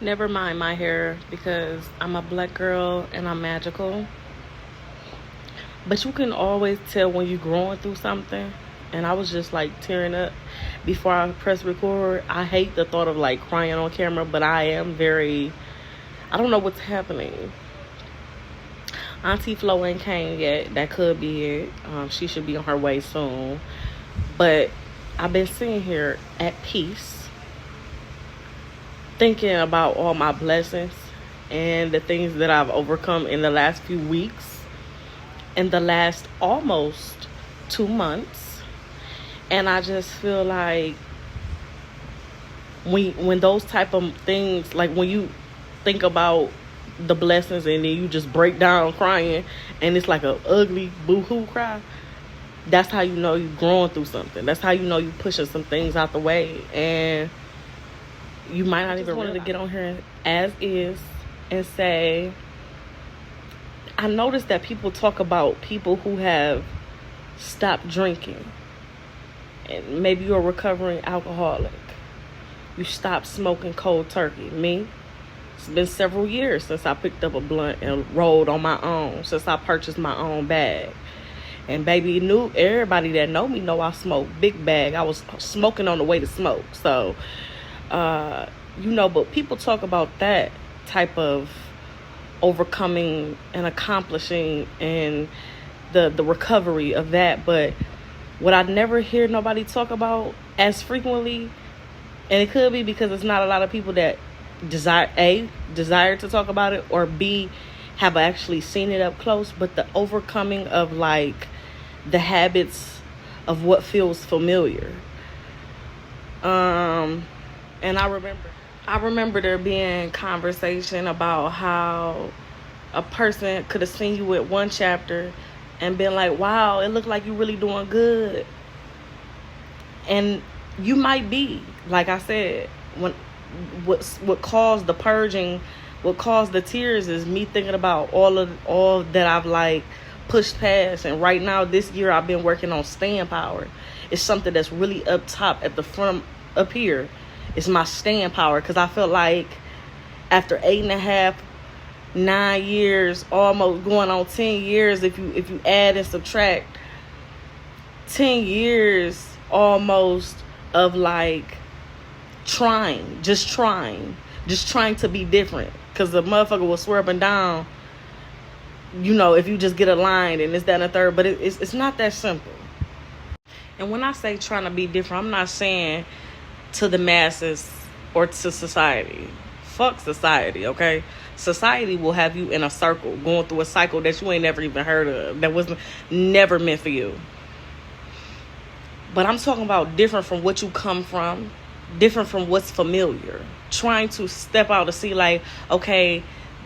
Never mind my hair because I'm a black girl and I'm magical. But you can always tell when you're growing through something. And I was just like tearing up before I press record. I hate the thought of like crying on camera, but I don't know what's happening. Auntie Flo ain't came yet. That could be it. She should be on her way soon. But I've been sitting here at peace, thinking about all my blessings and the things that I've overcome in the last few weeks, in the last almost 2 months. And I just feel like when those type of things, like when you think about the blessings and then you just break down crying and it's like a ugly boo-hoo cry, that's how you know you're growing through something. That's how you know you're pushing some things out the way. And you might not even wanted to get on here as is and say, I noticed that people talk about people who have stopped drinking. And maybe you're a recovering alcoholic. You stopped smoking cold turkey. Me, it's been several years since I picked up a blunt and rolled on my own, since I purchased my own bag. And baby, everybody that know me know I smoke big bag. I was smoking on the way to smoke. So, but people talk about that type of overcoming and accomplishing and the recovery of that. But what I never hear nobody talk about as frequently, and it could be because it's not a lot of people that desire to talk about it, or B, have actually seen it up close, but the overcoming of like the habits of what feels familiar. And I remember there being conversation about how a person could have seen you with one chapter and been like, wow, it looked like you really doing good. And you might be, like I said, what caused the purging, what caused the tears is me thinking about all that I've like pushed past. And right now, this year, I've been working on staying power. It's something that's really up top at the front up here. It's my staying power, because I felt like after 8.5, 9 years, almost going on 10 years, if you add and subtract, 10 years almost of like just trying to be different, because the motherfucker was swerving down, if you just get aligned and this, that, and the third. But it's not that simple. And when I say trying to be different, I'm not saying to the masses or to society. Fuck society, okay? Society will have you in a circle, going through a cycle that you ain't never even heard of, that was never meant for you. But I'm talking about different from what you come from, different from what's familiar. Trying to step out to see like, okay,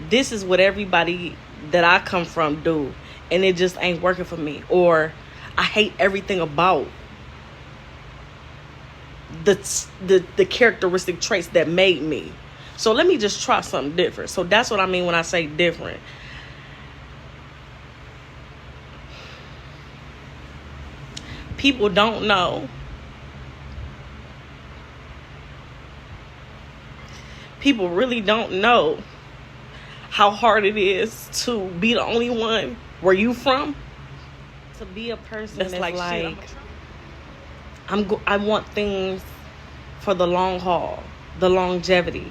this is what everybody that I come from do, and it just ain't working for me. Or I hate everything about the characteristic traits that made me. So let me just try something different. So that's what I mean when I say different. People don't know. People really don't know how hard it is to be the only one where you from. To be a person that's like I want things for the long haul, the longevity.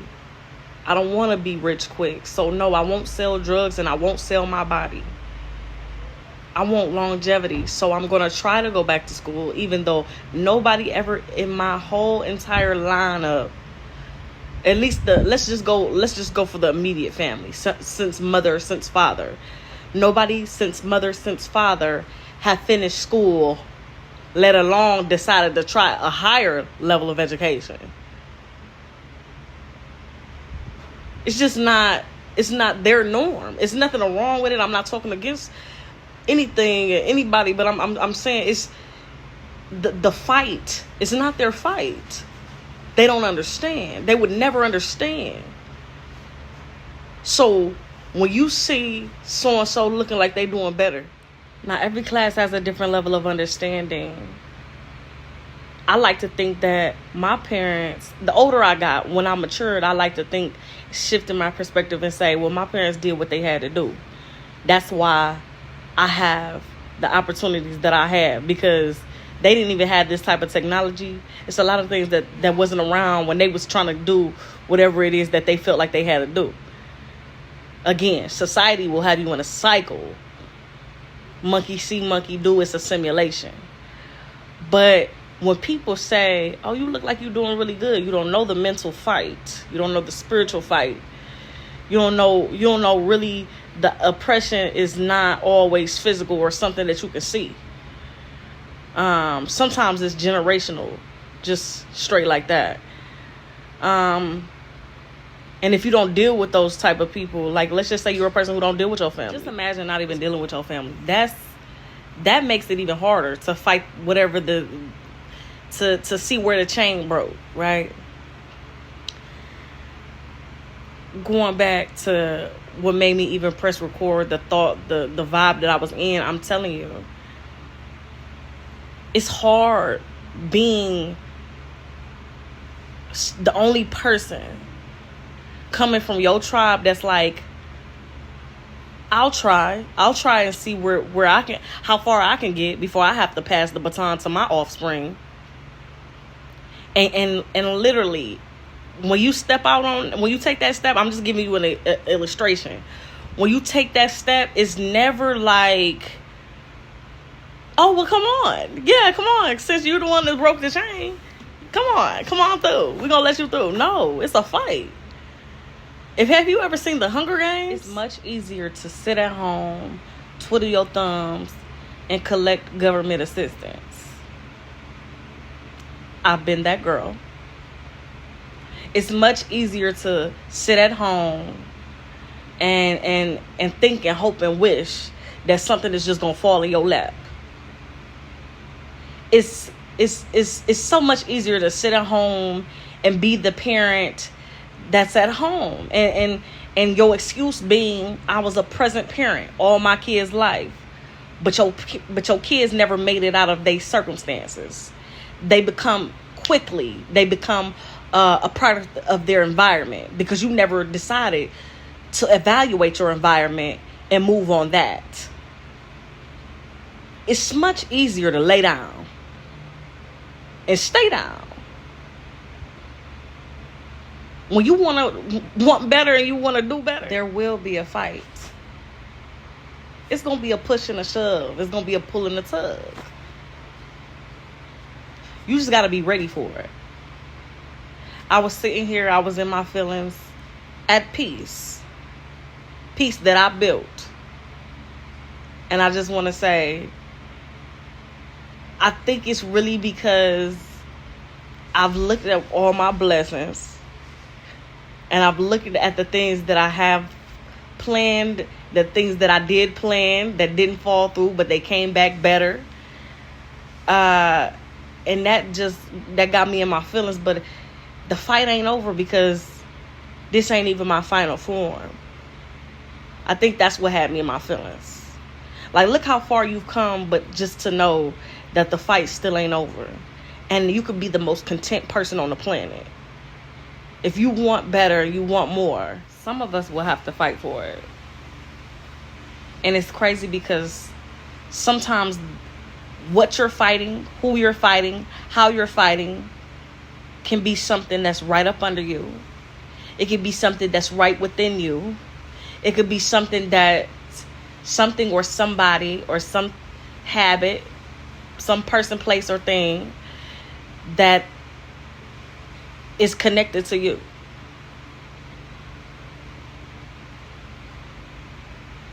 I don't want to be rich quick. So no, I won't sell drugs and I won't sell my body. I want longevity. So I'm going to try to go back to school, even though nobody ever in my whole entire lineup, at least let's just go for the immediate family, since mother, since father. Nobody since mother, since father have finished school, let alone decided to try a higher level of education. It's just not, it's not their norm. It's nothing wrong with it. I'm not talking against anything or anybody, but I'm saying it's the fight. It's not their fight. They don't understand. They would never understand. So when you see so-and-so looking like they doing better, now every class has a different level of understanding. I like to think that my parents, the older I got, when I matured, I like to think, shifting my perspective and say, well, my parents did what they had to do. That's why I have the opportunities that I have, because they didn't even have this type of technology. It's a lot of things that wasn't around when they was trying to do whatever it is that they felt like they had to do. Again, society will have you in a cycle. Monkey see, monkey do. It's a simulation. But when people say, oh, you look like you're doing really good, you don't know the mental fight. You don't know the spiritual fight. You don't know really the oppression is not always physical or something that you can see. Sometimes it's generational, just straight like that. And if you don't deal with those type of people, like let's just say you're a person who don't deal with your family. Just imagine not even dealing with your family. That makes it even harder to fight whatever to see where the chain broke, right? Going back to what made me even press record, the vibe that I was in, I'm telling you, it's hard being the only person coming from your tribe that's like, I'll try and see where I can, how far I can get before I have to pass the baton to my offspring. And literally, when you take that step, I'm just giving you an illustration. When you take that step, it's never like, oh, well, come on. Yeah, come on. Since you're the one that broke the chain, come on through. We're going to let you through. No, it's a fight. Have you ever seen the Hunger Games? It's much easier to sit at home, twiddle your thumbs, and collect government assistance. I've been that girl. It's much easier to sit at home and think and hope and wish that something is just gonna fall in your lap. It's so much easier to sit at home and be the parent that's at home, and your excuse being, I was a present parent all my kids' life, but your kids never made it out of their circumstances. They become a product of their environment, because you never decided to evaluate your environment and move on that. It's much easier to lay down and stay down. When you want better and you want to do better, there will be a fight. It's going to be a push and a shove. It's going to be a pull and a tug. You just got to be ready for it. I was sitting here, I was in my feelings, at peace. Peace that I built. And I just want to say, I think it's really because I've looked at all my blessings, and I've looked at the things that I have planned, the things that I did plan that didn't fall through, but they came back better. And that got me in my feelings. But the fight ain't over, because this ain't even my final form. I think that's what had me in my feelings. Like, look how far you've come, but just to know that the fight still ain't over. And you could be the most content person on the planet. If you want better, you want more, some of us will have to fight for it. And it's crazy, because sometimes what you're fighting, who you're fighting, how you're fighting can be something that's right up under you. It could be something that's right within you. It could be something or somebody or some habit, some person, place, or thing that is connected to you.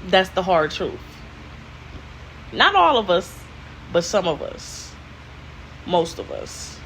That's the hard truth. Not all of us, but some of us. Most of us.